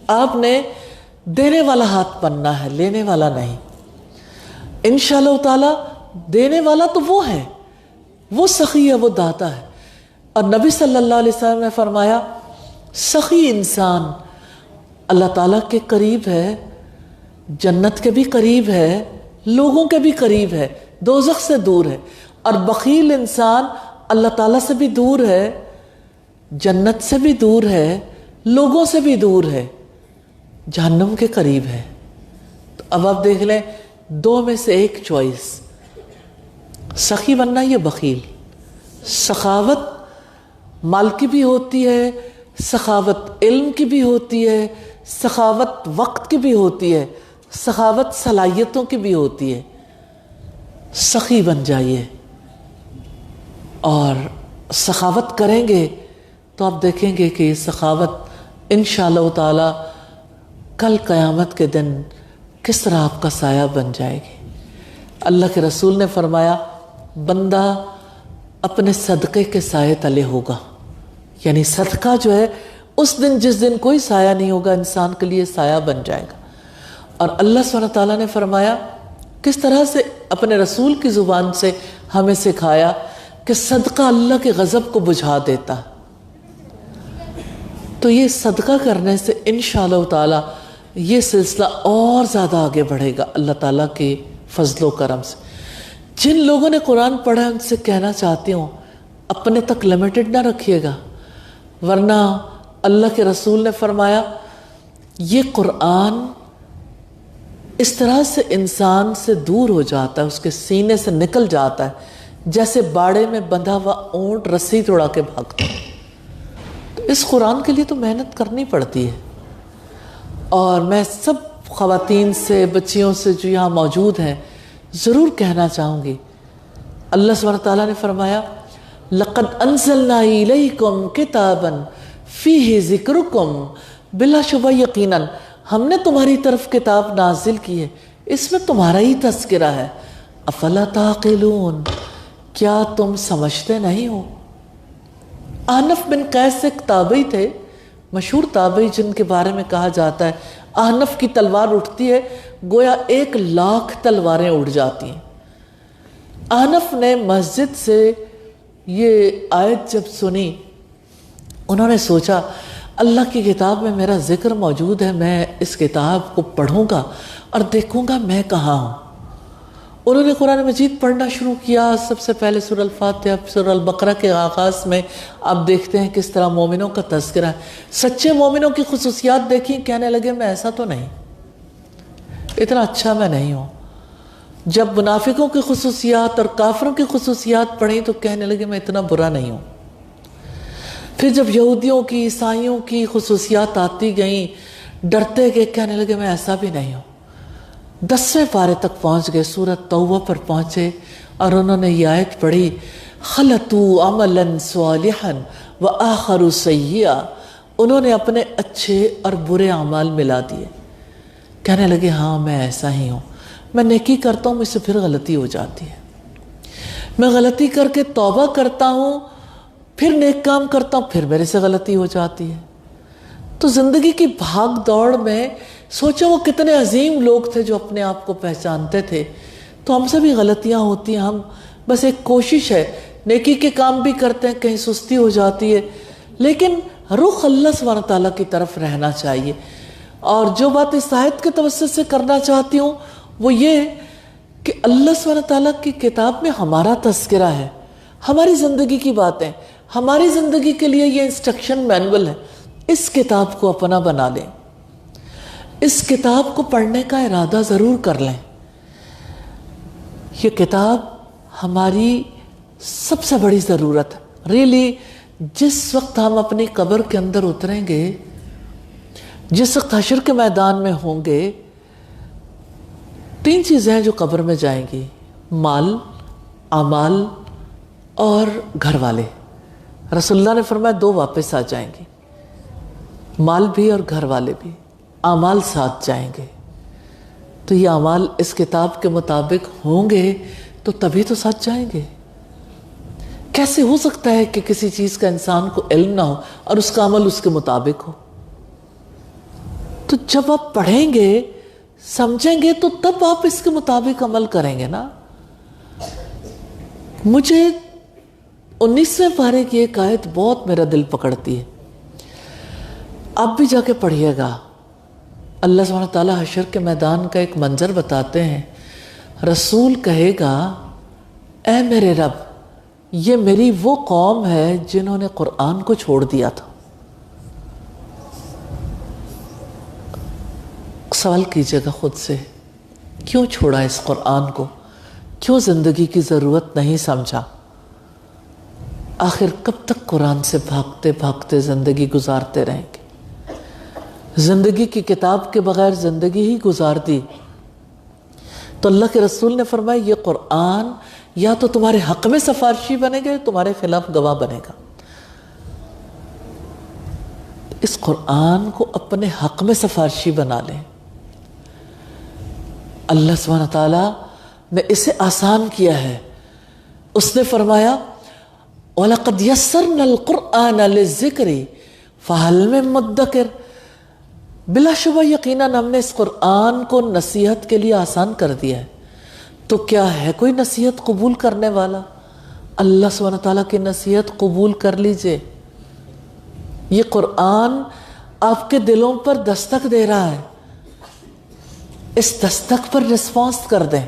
آپ نے دینے والا ہاتھ بننا ہے، لینے والا نہیں۔ انشاءاللہ تعالی دینے والا تو وہ ہے، وہ سخی ہے، وہ داتا ہے۔ اور نبی صلی اللہ علیہ وسلم نے فرمایا سخی انسان اللہ تعالیٰ کے قریب ہے، جنت کے بھی قریب ہے، لوگوں کے بھی قریب ہے، دوزخ سے دور ہے۔ اور بخیل انسان اللہ تعالیٰ سے بھی دور ہے، جنت سے بھی دور ہے، لوگوں سے بھی دور ہے، جہنم کے قریب ہے۔ تو اب آپ دیکھ لیں، دو میں سے ایک چوائس، سخی بننا یا بخیل۔ سخاوت مال کی بھی ہوتی ہے، سخاوت علم کی بھی ہوتی ہے، سخاوت وقت کی بھی ہوتی ہے، سخاوت صلاحیتوں کی بھی ہوتی ہے۔ سخی بن جائیے اور سخاوت کریں گے تو آپ دیکھیں گے کہ یہ سخاوت انشاءاللہ تعالی کل قیامت کے دن کس طرح آپ کا سایہ بن جائے گی۔ اللہ کے رسول نے فرمایا بندہ اپنے صدقے کے سائے تلے ہوگا، یعنی صدقہ جو ہے اس دن جس دن کوئی سایہ نہیں ہوگا انسان کے لیے سایہ بن جائے گا۔ اور اللہ سبحانہ تعالیٰ نے فرمایا کس طرح سے اپنے رسول کی زبان سے ہمیں سکھایا کہ صدقہ اللہ کے غضب کو بجھا دیتا۔ تو یہ صدقہ کرنے سے انشاءاللہ تعالی یہ سلسلہ اور زیادہ آگے بڑھے گا اللہ تعالیٰ کے فضل و کرم سے۔ جن لوگوں نے قرآن پڑھا ان سے کہنا چاہتی ہوں اپنے تک لمیٹڈ نہ رکھیے گا، ورنہ اللہ کے رسول نے فرمایا یہ قرآن اس طرح سے انسان سے دور ہو جاتا ہے، اس کے سینے سے نکل جاتا ہے جیسے باڑے میں بندھا ہوا اونٹ رسی توڑا کے بھاگتا ہے۔ تو اس قرآن کے لیے تو محنت کرنی پڑتی ہے۔ اور میں سب خواتین سے، بچیوں سے جو یہاں موجود ہیں ضرور کہنا چاہوں گی، اللہ سبحانہ تعالیٰ نے فرمایا لَقَدْ أَنزَلْنَا إِلَيْكُمْ كِتَابًا فِيهِ ذِكْرُكُمْ، بلا شبہ یقیناً ہم نے تمہاری طرف کتاب نازل کی ہے، اس میں تمہارا ہی تذکرہ ہے۔ افلا تعقلون، کیا تم سمجھتے نہیں ہو؟ احنف بن قیس ایک تابعی تھے، مشہور تابعی جن کے بارے میں کہا جاتا ہے احنف کی تلوار اٹھتی ہے گویا 1,00,000 تلواریں اڑ جاتی ہیں۔ احنف نے مسجد سے یہ آیت جب سنی، انہوں نے سوچا اللہ کی کتاب میں میرا ذکر موجود ہے، میں اس کتاب کو پڑھوں گا اور دیکھوں گا میں کہاں ہوں۔ انہوں نے قرآن مجید پڑھنا شروع کیا۔ سب سے پہلے سورہ الفاتحہ، سورہ البقرہ کے آغاز میں آپ دیکھتے ہیں کس طرح مومنوں کا تذکرہ ہے۔ سچے مومنوں کی خصوصیات دیکھیں، کہنے لگے میں ایسا تو نہیں، اتنا اچھا میں نہیں ہوں۔ جب منافقوں کی خصوصیات اور کافروں کی خصوصیات پڑھیں تو کہنے لگے میں اتنا برا نہیں ہوں۔ پھر جب یہودیوں کی، عیسائیوں کی خصوصیات آتی گئیں، ڈرتے گئے، کہنے لگے میں ایسا بھی نہیں ہوں۔ 10ویں پارے تک پہنچ گئے، سورۃ توبہ پر پہنچے اور انہوں نے یہ آیت پڑھی خلطوا عملا صالحا وآخر سیئا، انہوں نے اپنے اچھے اور برے اعمال ملا دیے، کہنے لگے ہاں میں ایسا ہی ہوں، میں نیکی کرتا ہوں مجھ سے پھر غلطی ہو جاتی ہے، میں غلطی کر کے توبہ کرتا ہوں، پھر نیک کام کرتا ہوں، پھر میرے سے غلطی ہو جاتی ہے۔ تو زندگی کی بھاگ دوڑ میں سوچو وہ کتنے عظیم لوگ تھے جو اپنے آپ کو پہچانتے تھے۔ تو ہم سے بھی غلطیاں ہوتی ہیں، ہم بس ایک کوشش ہے، نیکی کے کام بھی کرتے ہیں، کہیں سستی ہو جاتی ہے، لیکن رخ اللہ سبحانہ تعالیٰ کی طرف رہنا چاہیے۔ اور جو بات اس آیت کے توسط سے کرنا چاہتی ہوں وہ یہ کہ اللہ سبحانہ تعالیٰ کی کتاب میں ہمارا تذکرہ ہے، ہماری زندگی کی باتیں، ہماری زندگی کے لیے یہ انسٹرکشن مینول ہے۔ اس کتاب کو اپنا بنا لیں، اس کتاب کو پڑھنے کا ارادہ ضرور کر لیں۔ یہ کتاب ہماری سب سے بڑی ضرورت ہے۔ ریلی جس وقت ہم اپنی قبر کے اندر اتریں گے، جس وقت حشر کے میدان میں ہوں گے، 3 چیزیں ہیں جو قبر میں جائیں گی: مال، اعمال اور گھر والے۔ رسول اللہ نے فرمایا 2 واپس آ جائیں گے، مال بھی اور گھر والے بھی، اعمال ساتھ جائیں گے۔ تو یہ اعمال اس کتاب کے مطابق ہوں گے تو تبھی تو ساتھ جائیں گے۔ کیسے ہو سکتا ہے کہ کسی چیز کا انسان کو علم نہ ہو اور اس کا عمل اس کے مطابق ہو؟ تو جب آپ پڑھیں گے سمجھیں گے تو تب آپ اس کے مطابق عمل کریں گے نا. مجھے 19ویں پارے کی ایک آیت بہت میرا دل پکڑتی ہے. آپ بھی جا کے پڑھیے گا. اللہ سبحانہ تعالیٰ حشر کے میدان کا ایک منظر بتاتے ہیں. رسول کہے گا اے میرے رب یہ میری وہ قوم ہے جنہوں نے قرآن کو چھوڑ دیا تھا. سوال کیجئے گا خود سے کیوں چھوڑا اس قرآن کو؟ کیوں زندگی کی ضرورت نہیں سمجھا؟ آخر کب تک قرآن سے بھاگتے بھاگتے زندگی گزارتے رہیں گے؟ زندگی کی کتاب کے بغیر زندگی ہی گزار دی. تو اللہ کے رسول نے فرمایا یہ قرآن یا تو تمہارے حق میں سفارشی بنے گا یا تمہارے خلاف گواہ بنے گا. اس قرآن کو اپنے حق میں سفارشی بنا لیں. اللہ سبحانہ تعالیٰ نے اسے آسان کیا ہے. اس نے فرمایا وَلَقَدْ يَسَّرْنَا الْقُرْآنَ لِلذِّكْرِ فَهَلْ مِن مُدَّكِرٍ. بلا شبہ یقیناً ہم نے اس قرآن کو نصیحت کے لیے آسان کر دیا ہے. تو کیا ہے کوئی نصیحت قبول کرنے والا؟ اللہ سبحانہ تعالیٰ کی نصیحت قبول کر لیجئے. یہ قرآن آپ کے دلوں پر دستک دے رہا ہے. اس دستک پر رسپانس کر دیں.